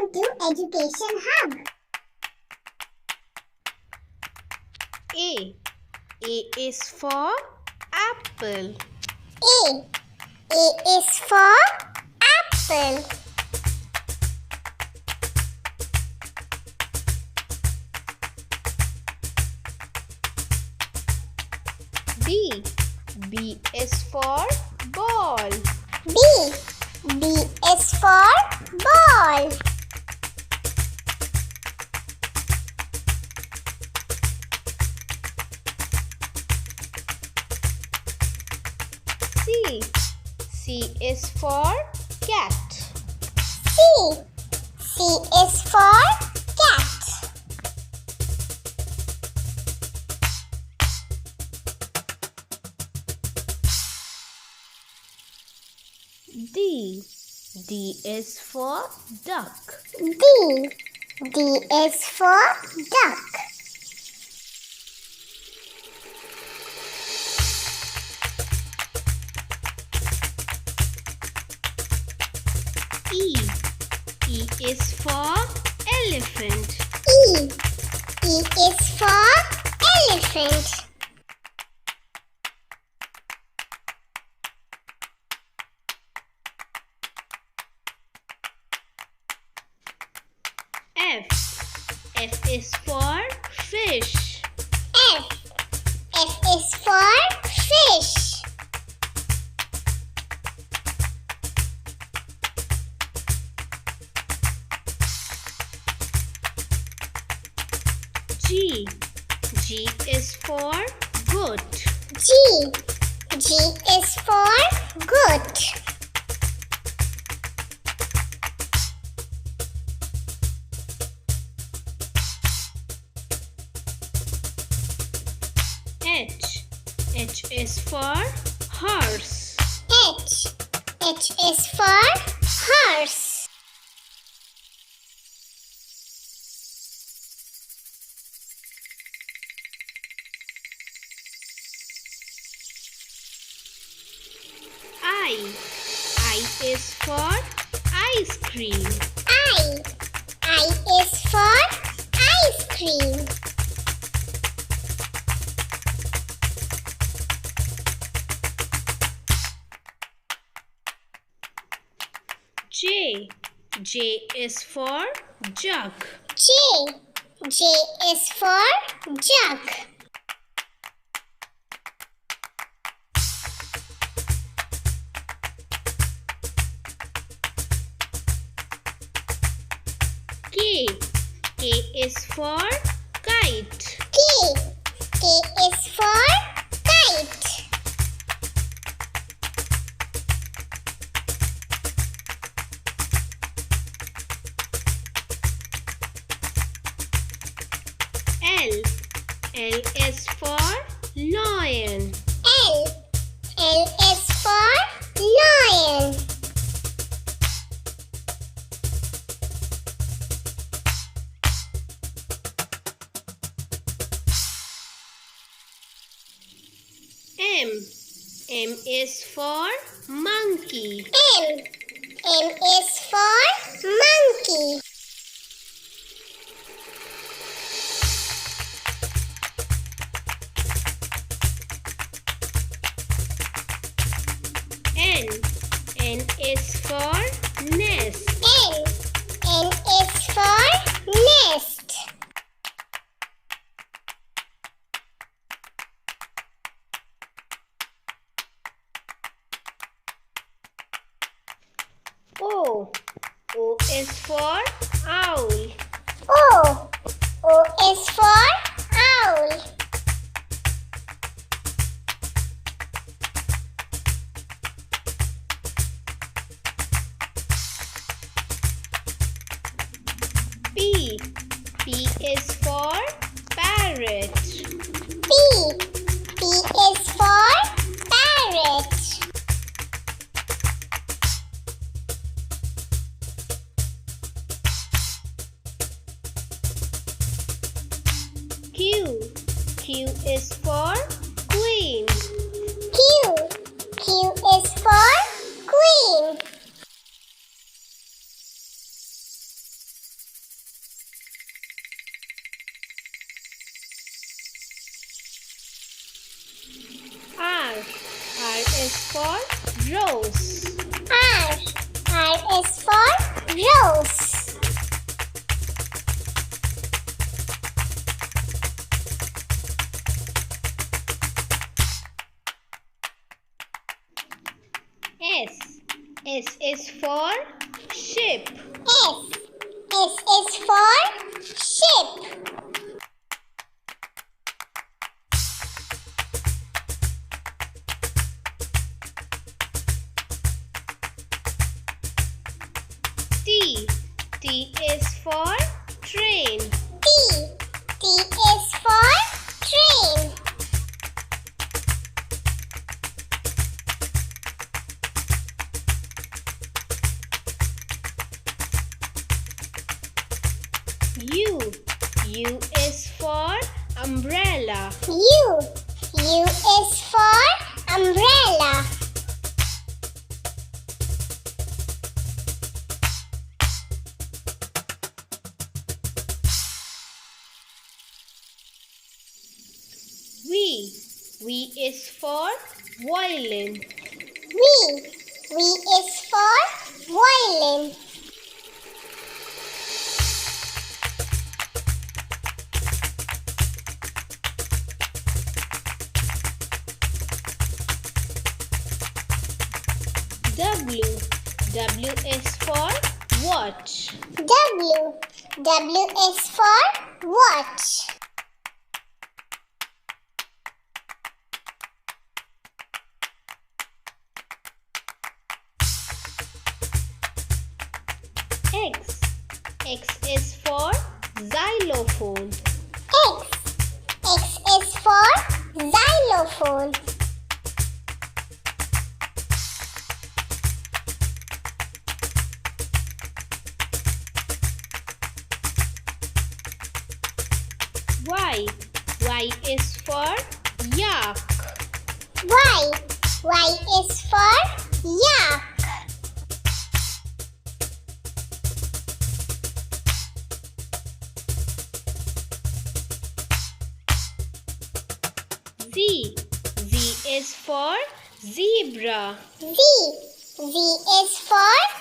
Welcome to Education Hub. A. A is for apple. A. A is for apple. B. B is for ball. B. B is for ball. C. C is for cat. C. C is for cat. D. D is for duck. D. D is for duck. E. E is for elephant. E. E is for elephant. F. F is for fish. F. F is for fish. G. G is for goat. G. G is for goat. H. H is for horse. H. H is for horse. I. I is for ice cream. I. I is for ice cream. J. J is for jug. J. J is for jug. K. K is for kite. K. K is for kite. L. L is for lion. L. L is for lion. M. M is for monkey. M. M is for monkey. N. N is for nest. N. N is for nest. O. O is for owl. O. O is for owl. P. P is for parrot. P. P is for parrot. Q. Q is for queen. Q. Q is for queen. is for ship. S is for ship. T is for train. T is for train. U is for umbrella. U is for umbrella. V is for violin. V is for violin. W is for watch. W is for watch. X is for xylophone. X is for xylophone. Y is for yak. Y is for yak. Z is for zebra. Z is for